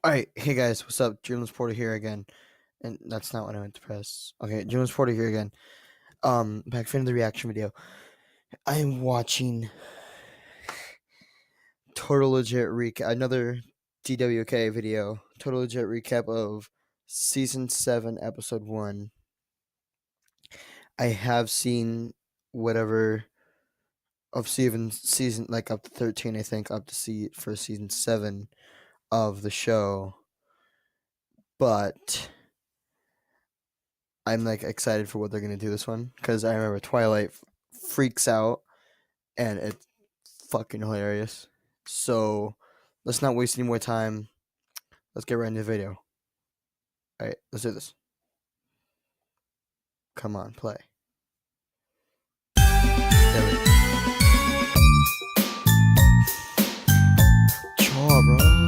Alright, hey guys, what's up? Dreamless Portal here again. And that's not what I meant to press. Okay, Dreamless Portal here again. Back for the reaction video. I am watching Total Legit recap, another DWK video. Total Legit recap of Season 7, Episode 1. I have seen whatever of season like up to 13, I think, up to see for Season 7 of the show. But I'm like excited for what they're gonna do this one because I remember Twilight freaks out and it's fucking hilarious. So let's not waste any more time. Let's get right into the video. All right, let's do this. Come on, play. There we go. Chaw, bro.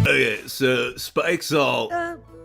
Okay, so Spike's all,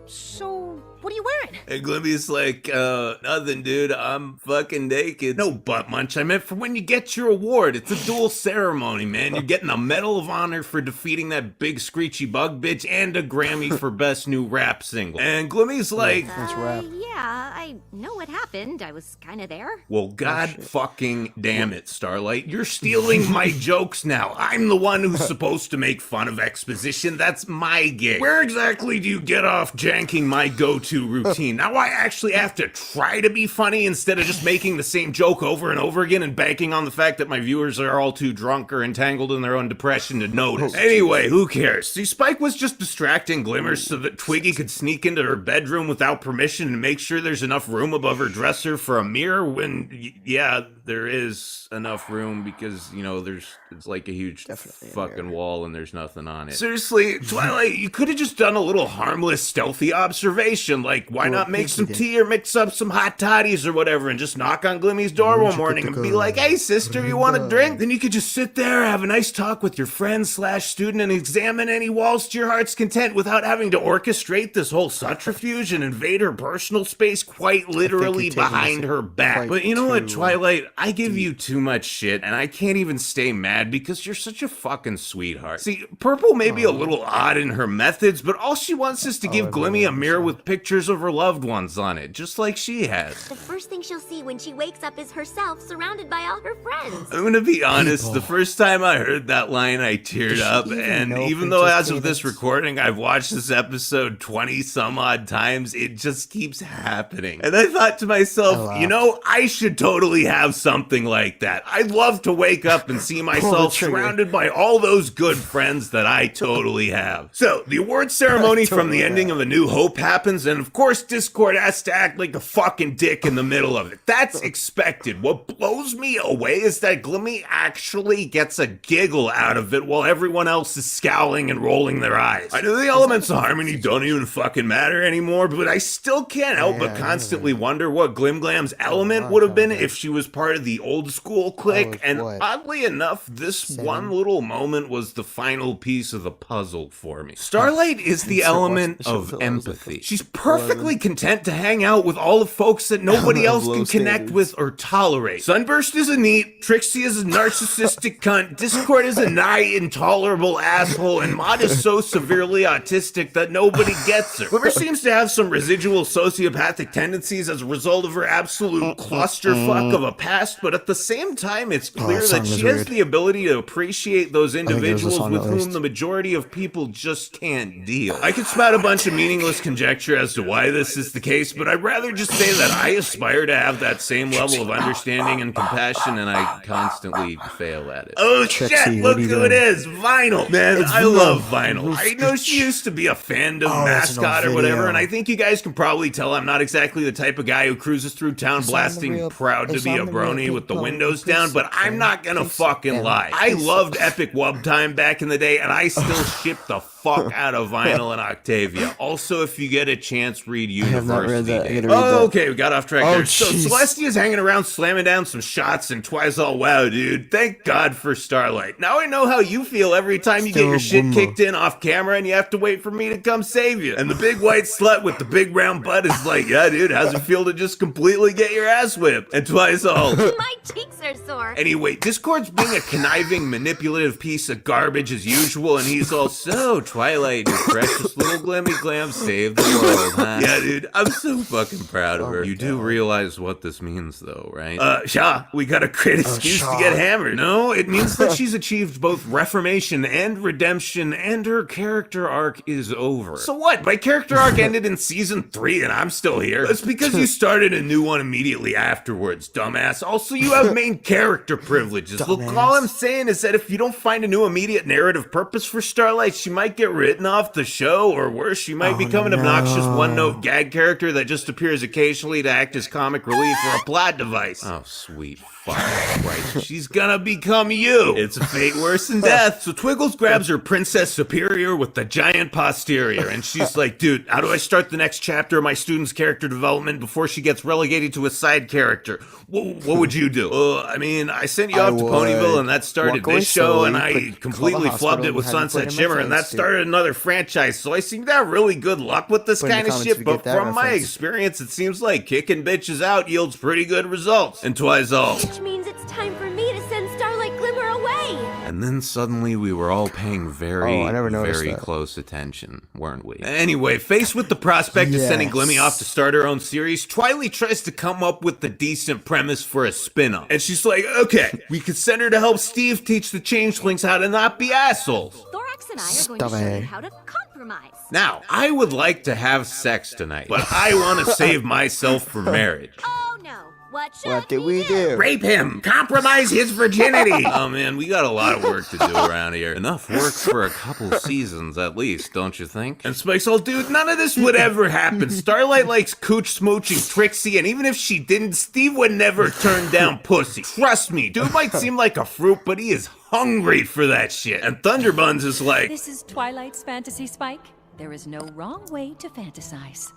So what are you wearing? and Glimmy's like, nothing, dude, I'm fucking naked. No butt munch, I meant for when you get your award. It's a dual ceremony, man. You're getting a Medal of Honor for defeating that big screechy bug bitch and a Grammy for best new rap single. And Glimmy's like, Nice rap. Yeah, I know what happened. I was kind of there. well, god shit. fucking damn it, Starlight. You're stealing my jokes now. I'm the one who's supposed to make fun of exposition. That's my gig. Where exactly do you get off janking my go-to routine? Now I actually have to try to be funny instead of just making the same joke over and over again and banking on the fact that my viewers are all too drunk or entangled in their own depression to notice. Anyway, who cares? See, Spike was just distracting Glimmer so that Twiggy could sneak into her bedroom without permission and make sure there's enough room above her dresser for a mirror when, yeah, there is enough room because, you know, it's like a huge Definitely a fucking mirror. wall and there's nothing on it. Seriously, Twilight, you could have just done a little harmless, stealthy observation, like why Well, not make I some think we tea or mix up some hot toddies or whatever and just knock on Glimmy's door one morning and be like, hey sister, you want a drink? Then you could just sit there, have a nice talk with your friend / student and examine any walls to your heart's content without having to orchestrate this whole subterfuge and invade her personal space quite literally you're taking behind this her back. quite But you know what, too Twilight? I give you too much shit and I can't even stay mad because you're such a fucking sweetheart. See, Purple may be a little odd in her methods, but all she wants is to give Glimmy a mirror with pictures of her loved ones on it, just like she has. The first thing she'll see when she wakes up is herself surrounded by all her friends. I'm gonna be honest, People. the first time I heard that line, I teared Does she up, even and know even though Princess as of this Cadence? recording, I've watched this episode 20 some odd times, it just keeps happening. And I thought to myself, you know, I should totally have something like that. I'd love to wake up and see myself trigger. surrounded by all those good friends that I totally have. So, the award ceremony from the Totally ending have. of A New Hope happens, and of course Discord has to act like a fucking dick in the middle of it. That's expected. What blows me away is that Glimmy actually gets a giggle out of it while everyone else is scowling and rolling their eyes. I know the elements of harmony don't even fucking matter anymore, but I still can't help but constantly wonder what Glimglam's element would have been if she was part of the old school clique, and what? oddly enough, this one little moment was the final piece of the puzzle for me. Starlight is the element of empathy. She's perfectly content to hang out with all the folks that nobody else can connect with or tolerate. Sunburst is a neat, Trixie is a narcissistic cunt, Discord is a nigh intolerable asshole, and Maud is so severely autistic that nobody gets her. Glimmer seems to have some residual sociopathic tendencies as a result of her absolute clusterfuck of a past, but at the same time, it's clear that song that was she has weird. the ability to appreciate those think it was the individuals song with at whom least. the majority of people just can't deal. I could spout a bunch of meaningless conjecture as to why this is the case, but I'd rather just say that I aspire to have that same level of understanding and compassion, and I constantly fail at it. Oh Trixie, shit, what look are you who it doing? is, Vinyl. Man, It's I Vinyl. love Vinyl. I know she used to be a fandom that's an old mascot or whatever, video. and I think you guys can probably tell I'm not exactly the type of guy who cruises through town It's on the blasting real- proud to it's be on a the real brony with the people. windows Please down, but I'm not gonna please fucking sit lie. down. I Please loved Epic Wub Time back in the day, and I still ship the fuck out of Vinyl and Octavia. Also, if you get a chance, read have not read University that. I Day. gotta read that. Okay, we got off track Oh, there. So jeez. Celestia's hanging around slamming down some shots, and Twi's all, wow, dude, thank God for Starlight. Now I know how you feel every time you get your shit kicked in off camera and you have to wait for me to come save you. And the big white slut with the big round butt is like, yeah, dude, how's it feel to just completely get your ass whipped? And Twi's all... My cheeks are sore. Anyway, Discord's being a conniving, manipulative piece of garbage as usual, and he's all, so, Twilight, your precious little glimmy glam saved the world, huh? Yeah, dude, I'm so fucking proud of her. You do realize what this means, though, right? Shaw, we got a great excuse to get hammered. No, it means that she's achieved both reformation and redemption, and her character arc is over. So what? My character arc ended in season 3, and I'm still here. It's because you started a new one immediately afterwards, dumbass. Also, you have main character privileges. Look, all I'm saying is that if you don't find a new immediate narrative purpose for Starlight, she might get written off the show, or worse, she might become an obnoxious one-note gag character that just appears occasionally to act as comic relief or a plot device. Oh, sweet fuck Christ. She's gonna become you. It's a fate worse than death. So Twiggles grabs her princess superior with the giant posterior, and she's like, dude, how do I start the next chapter of my student's character development before she gets relegated to a side character? What would you do? I mean, I sent you off to Ponyville, and that started this show, and I completely flubbed it with Sunset Shimmer, and that started another franchise, so I seem to have really good luck with this kind of shit, but from my experience, it seems like kicking bitches out yields pretty good results. And Twi's all... Which means it's time for me to send Starlight Glimmer away. And then suddenly we were all paying very that. close attention, weren't we? Anyway, faced with the prospect of sending Glimmy off to start her own series, Twilight tries to come up with the decent premise for a spin-off. And she's like, okay, we could send her to help Steve teach the changelings how to not be assholes. Thorax and I are going to show you how to compromise. Now, I would like to have sex tonight, but I want to save myself for marriage. Oh no, What did we do? Rape him! Compromise his virginity! Oh man, we got a lot of work to do around here. Enough work for a couple seasons at least, don't you think? And Spike's all, dude, none of this would ever happen. Starlight likes cooch smooching Trixie, and even if she didn't, Steve would never turn down pussy. Trust me, dude might seem like a fruit, but he is hungry for that shit. And Thunderbuns is like... This is Twilight's fantasy, Spike. There is no wrong way to fantasize.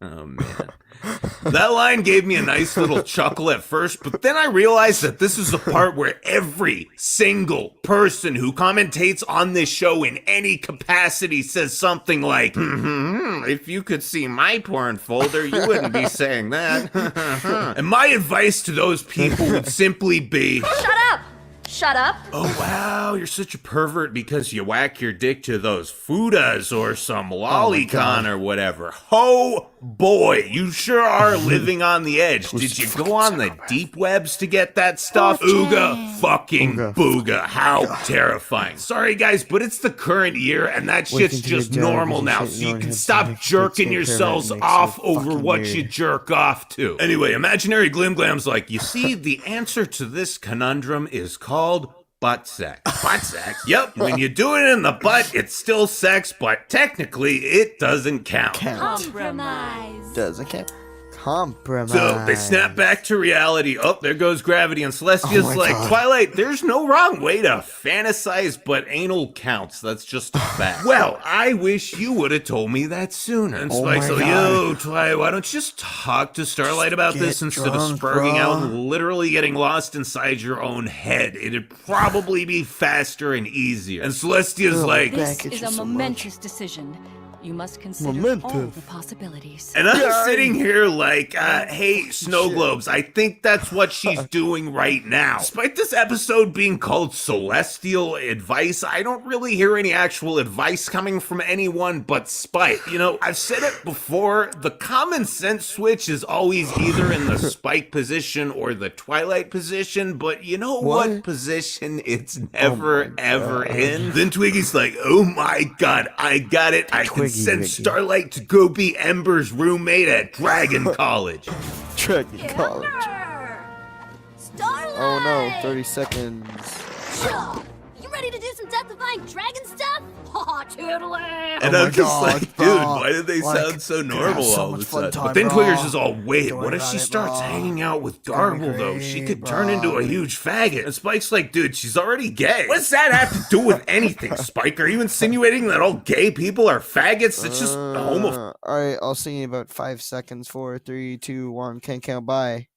Oh, man. That line gave me a nice little chuckle at first, but then I realized that this is the part where every single person who commentates on this show in any capacity says something like, if you could see my porn folder, you wouldn't be saying that. And my advice to those people would simply be... Shut up! Shut up. Oh, wow, you're such a pervert because you whack your dick to those Fudas or some lolicon or whatever. Oh, boy, you sure are living on the edge. Did you go on the deep webs to get that stuff? Ooga fucking booga. How terrifying. Sorry, guys, but it's the current year, and that shit's just normal now, so you can stop jerking yourselves off over what you jerk off to. Anyway, Imaginary Glimglam's like, you see, the answer to this conundrum is called butt sex. Butt sex? Yep, when you do it in the butt, it's still sex, but technically it doesn't count. Compromise. Doesn't count. Compromise. So they snap back to reality. Oh, there goes gravity. And Celestia's like, Twilight, there's no wrong way to fantasize, but anal counts. That's just a fact. Well, I wish you would have told me that sooner. And Spike's like, yo, Twilight, why don't you just talk to Starlight about this instead of spurging out and literally getting lost inside your own head? It'd probably be faster and easier. And Celestia's like, This is a momentous decision. You must consider all the possibilities. And I'm sitting here like, hey, Snow Globes, I think that's what she's doing right now. Despite this episode being called Celestial Advice, I don't really hear any actual advice coming from anyone but Spike. You know, I've said it before, the common sense switch is always either in the Spike position or the Twilight position, but you know what position it's never, ever in? Then Twiggy's like, oh my god, I got it. I can send Starlight to go be Ember's roommate at Dragon College. Dragon College. Starlight! Oh no, 30 seconds. You ready to do some death-defying dragon stuff? And Oh I'm my just God, like, bro. dude, why did they Like, sound so could have normal so all of a much fun sudden? time, But then bro. Quiggers is all, wait, Don't what worry if she about it, starts bro. hanging out with It's gonna be Garble, though? She great, could turn bro. into a huge faggot. And Spike's like, dude, she's already gay. What's that have to do with anything, Spike? Are you insinuating that all gay people are faggots? It's just homophobic. Alright, I'll see you in about 5 seconds. 4, 3, 2, 1. Can't count. Bye.